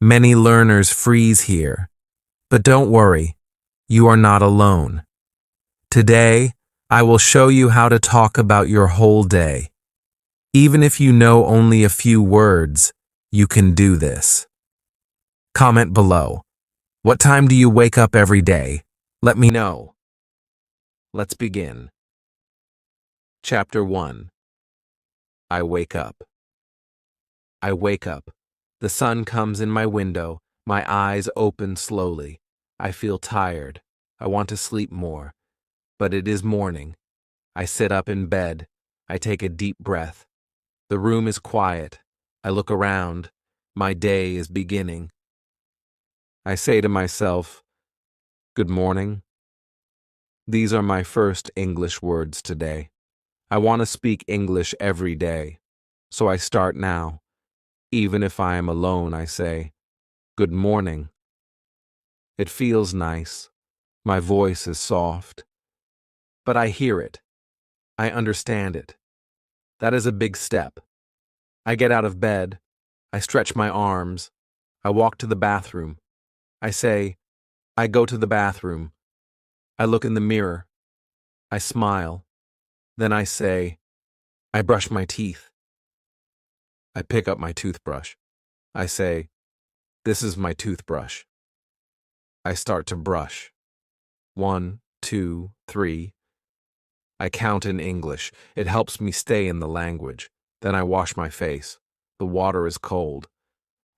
Many learners freeze here, but don't worry, you are not alone. Today, I will show you how to talk about your whole day. Even if you know only a few words, you can do this. Comment below. What time do you wake up every day? Let me know. Let's begin. Chapter 1. I wake up. I wake up. The sun comes in my window. My eyes open slowly. I feel tired. I want to sleep more. But it is morning. I sit up in bed. I take a deep breath. The room is quiet. I look around. My day is beginning. I say to myself, "Good morning." These are my first English words today. I want to speak English every day, so I start now. Even if I am alone, I say, "Good morning." It feels nice. My voice is soft. But I hear it. I understand it. That is a big step. I get out of bed. I stretch my arms. I walk to the bathroom. I say, "I go to the bathroom." I look in the mirror. I smile. Then I say, "I brush my teeth." I pick up my toothbrush. I say, "This is my toothbrush." I start to brush. 1, 2, 3. I count in English. It helps me stay in the language. Then I wash my face. The water is cold.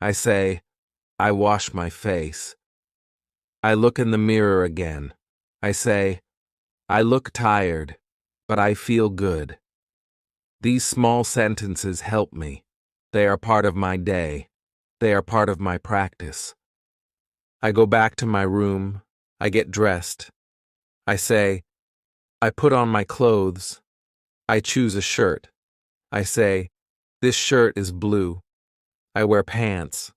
I say, "I wash my face." I look in the mirror again. I say, "I look tired, but I feel good." These small sentences help me. They are part of my day. They are part of my practice. I go back to my room. I get dressed. I say, "I put on my clothes." I choose a shirt. I say, "This shirt is blue." I wear pants.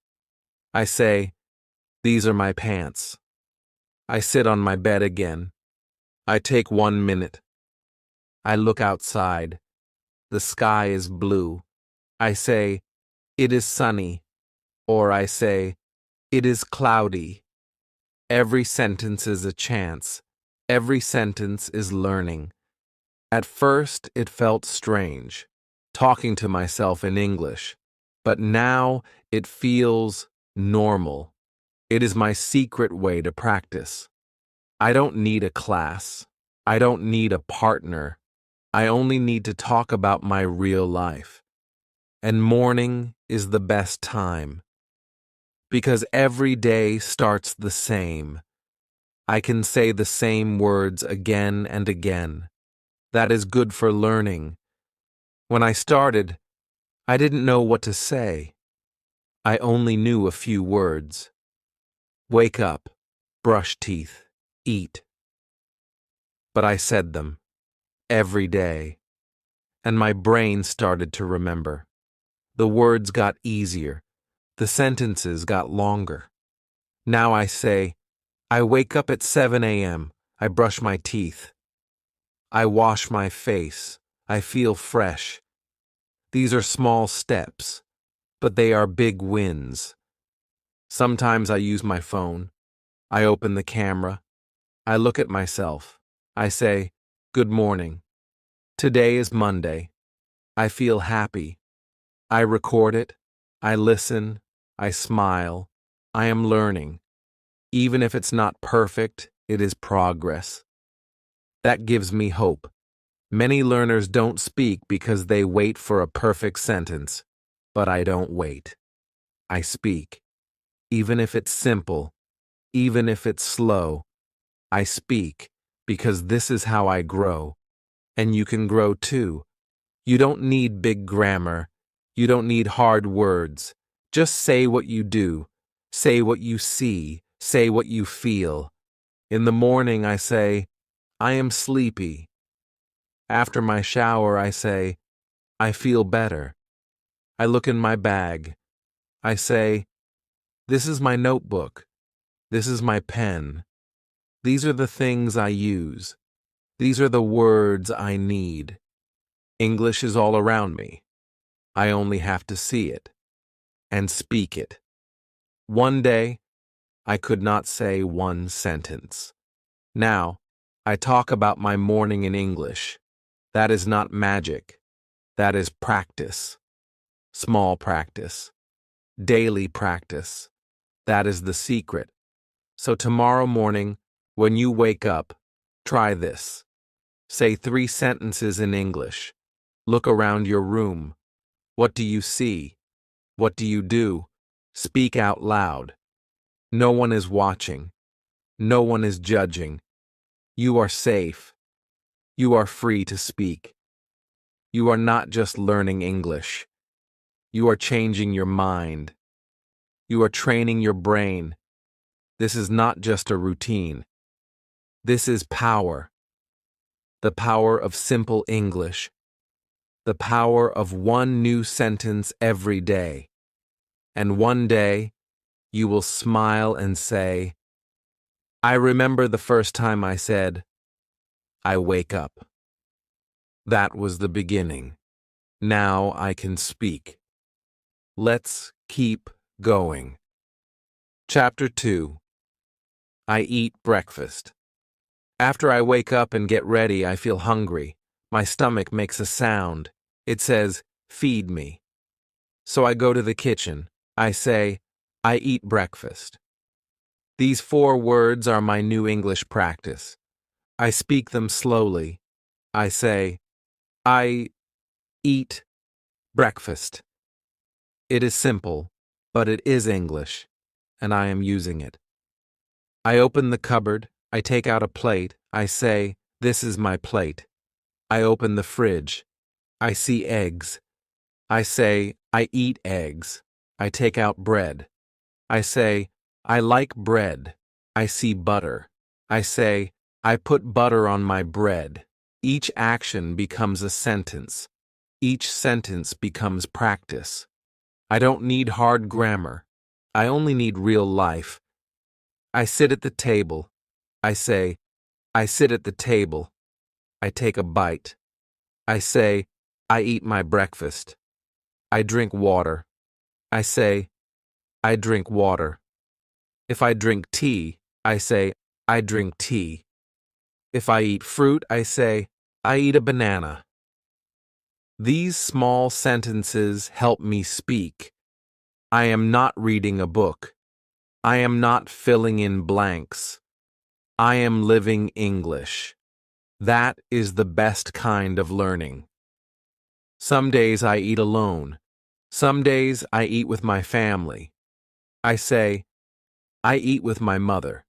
I say, "These are my pants." I sit on my bed again. I take 1 minute. I look outside. The sky is blue. I say, "It is sunny." Or I say, "It is cloudy." Every sentence is a chance. Every sentence is learning. At first, it felt strange, talking to myself in English. But now, it feels normal. It is my secret way to practice. I don't need a class. I don't need a partner. I only need to talk about my real life. And morning is the best time. Because every day starts the same. I can say the same words again and again. That is good for learning. When I started, I didn't know what to say. I only knew a few words. Wake up, brush teeth, eat. But I said them every day, and my brain started to remember. The words got easier. The sentences got longer. Now I say, "I wake up at 7 a.m. I brush my teeth. I wash my face. I feel fresh." These are small steps, but they are big wins. Sometimes I use my phone. I open the camera. I look at myself. I say, "Good morning." Today is Monday. I feel happy. I record it. I listen. I smile. I am learning. Even if it's not perfect, it is progress. That gives me hope. Many learners don't speak because they wait for a perfect sentence, but I don't wait. I speak. Even if it's simple, even if it's slow, I speak because this is how I grow. And you can grow too. You don't need big grammar. You don't need hard words. Just say what you do. Say what you see. Say what you feel. In the morning, I say, "I am sleepy." After my shower, I say, "I feel better." I look in my bag. I say, "This is my notebook. This is my pen. These are the things I use. These are the words I need." English is all around me. I only have to see it and speak it. One day, I could not say one sentence. Now, I talk about my morning in English. That is not magic. That is practice. Small practice. Daily practice. That is the secret. So tomorrow morning, when you wake up, try this. Say 3 sentences in English. Look around your room. What do you see? What do you do? Speak out loud. No one is watching. No one is judging. You are safe. You are free to speak. You are not just learning English. You are changing your mind. You are training your brain. This is not just a routine. This is power. The power of simple English. The power of one new sentence every day. And one day, you will smile and say, I remember the first time I said, I wake up. That was the beginning. Now I can speak. Let's keep going. Chapter 2. I eat breakfast. After I wake up and get ready, I feel hungry. My stomach makes a sound. It says, feed me. So I go to the kitchen. I say, I eat breakfast. These 4 words are my new English practice. I speak them slowly. I say, I eat breakfast. It is simple, but it is English, and I am using it. I open the cupboard. I take out a plate. I say, this is my plate. I open the fridge. I see eggs. I say, I eat eggs. I take out bread. I say, I like bread. I see butter. I say, I put butter on my bread. Each action becomes a sentence. Each sentence becomes practice. I don't need hard grammar. I only need real life. I sit at the table. I say, I sit at the table. I take a bite. I say, I eat my breakfast. I drink water. I say, I drink water. If I drink tea, I say, I drink tea. If I eat fruit, I say, I eat a banana. These small sentences help me speak. I am not reading a book. I am not filling in blanks. I am living English. That is the best kind of learning. Some days I eat alone. Some days I eat with my family. I say, I eat with my mother.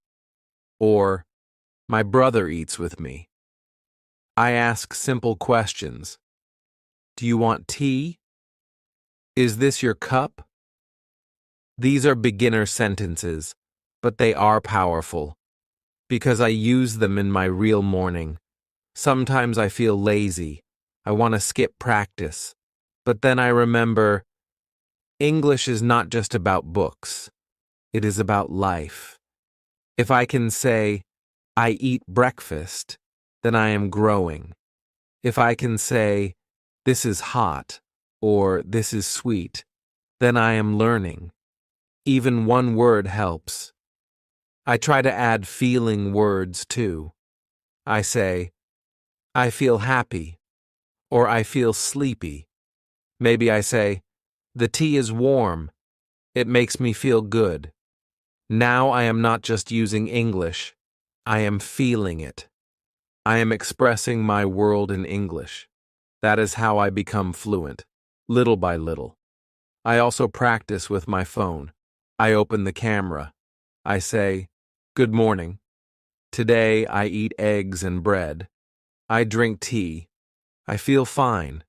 Or, my brother eats with me. I ask simple questions. Do you want tea? Is this your cup? These are beginner sentences, but they are powerful because I use them in my real morning. Sometimes I feel lazy. I want to skip practice. But then I remember, English is not just about books. It is about life. If I can say, I eat breakfast, then I am growing. If I can say, this is hot, or this is sweet, then I am learning. Even one word helps. I try to add feeling words too. I say, I feel happy, or I feel sleepy. Maybe I say, the tea is warm. It makes me feel good. Now I am not just using English. I am feeling it. I am expressing my world in English. That is how I become fluent, little by little. I also practice with my phone. I open the camera. I say, good morning. Today I eat eggs and bread. I drink tea. I feel fine.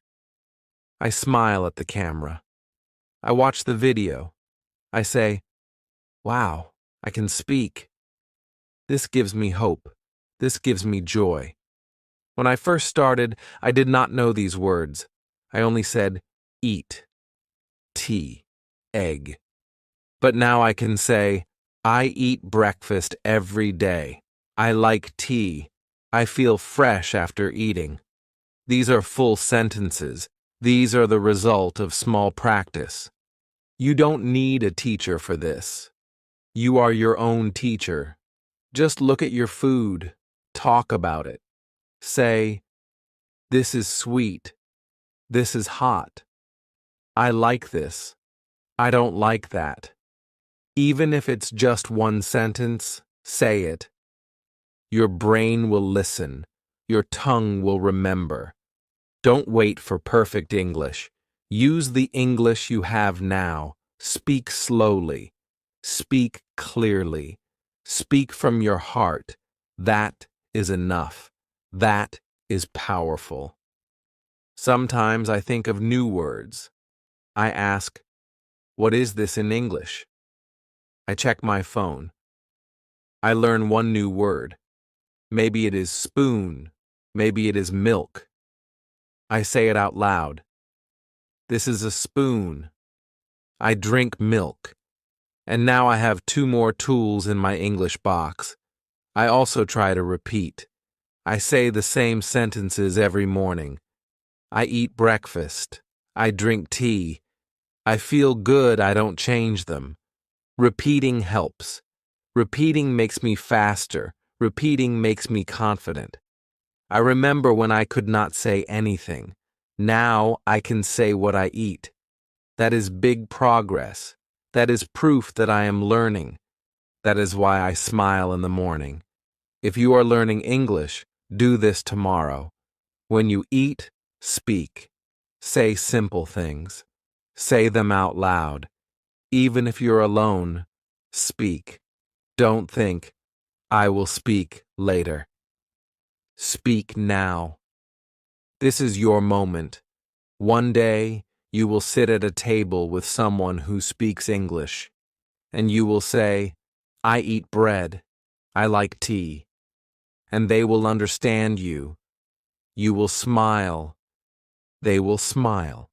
I smile at the camera. I watch the video. I say, wow, I can speak. This gives me hope. This gives me joy. When I first started, I did not know these words. I only said, eat, tea, egg. But now I can say, I eat breakfast every day. I like tea. I feel fresh after eating. These are full sentences. These are the result of small practice. You don't need a teacher for this. You are your own teacher. Just look at your food. Talk about it. Say, this is sweet. This is hot. I like this. I don't like that. Even if it's just one sentence, say it. Your brain will listen. Your tongue will remember. Don't wait for perfect English. Use the English you have now. Speak slowly. Speak clearly. Speak from your heart. That is enough. That is powerful. Sometimes I think of new words. I ask, what is this in English? I check my phone. I learn one new word. Maybe it is spoon. Maybe it is milk. I say it out loud. This is a spoon. I drink milk. And now I have 2 more tools in my English box. I also try to repeat. I say the same sentences every morning. I eat breakfast. I drink tea. I feel good I don't change them. Repeating helps. Repeating makes me faster. Repeating makes me confident. I remember when I could not say anything. Now I can say what I eat. That is big progress. That is proof that I am learning. That is why I smile in the morning. If you are learning English, do this tomorrow. When you eat, speak. Say simple things. Say them out loud. Even if you're alone, speak. Don't think, I will speak later. Speak now. This is your moment. One day, you will sit at a table with someone who speaks English, and you will say, I eat bread. I like tea. And they will understand you. You will smile. They will smile.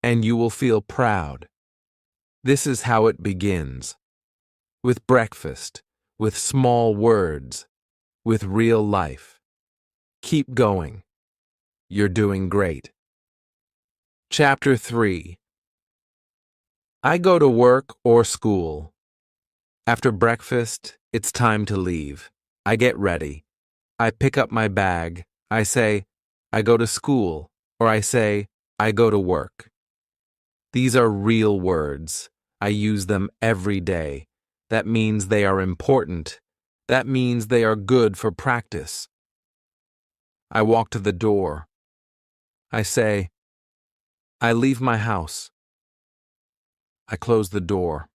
And you will feel proud. This is how it begins. With breakfast, with small words, with real life. Keep going. You're doing great. Chapter 3. I go to work or school. After breakfast, it's time to leave. I get ready. I pick up my bag. I say, I go to school, or I say, I go to work. These are real words. I use them every day. That means they are important. That means they are good for practice. I walk to the door. I say, I leave my house. I close the door.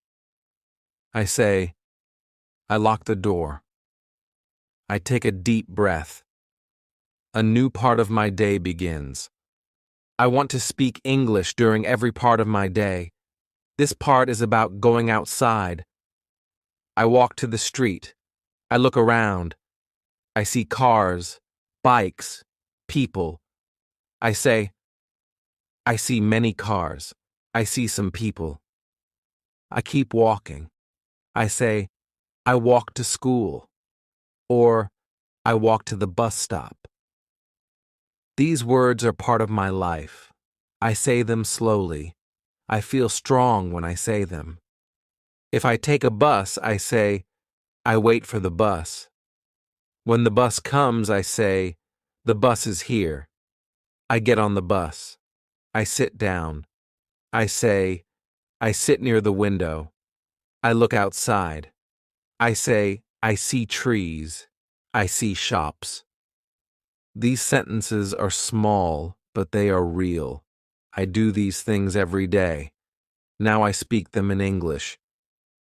I say, I lock the door. I take a deep breath. A new part of my day begins. I want to speak English during every part of my day. This part is about going outside. I walk to the street. I look around. I see cars, bikes, people. I say, I see many cars. I see some people. I keep walking. I say, I walk to school. Or, I walk to the bus stop. These words are part of my life. I say them slowly. I feel strong when I say them. If I take a bus, I say, I wait for the bus. When the bus comes, I say, the bus is here. I get on the bus. I sit down. I say, I sit near the window. I look outside. I say, I see trees. I see shops. These sentences are small, but they are real. I do these things every day. Now I speak them in English.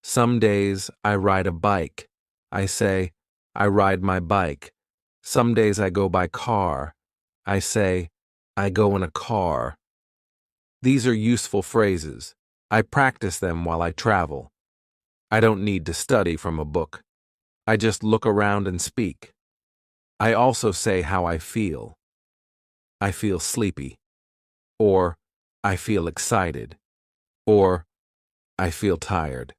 Some days I ride a bike. I say, I ride my bike. Some days I go by car. I say, I go in a car. These are useful phrases. I practice them while I travel. I don't need to study from a book. I just look around and speak. I also say how I feel. I feel sleepy. Or, I feel excited. Or, I feel tired.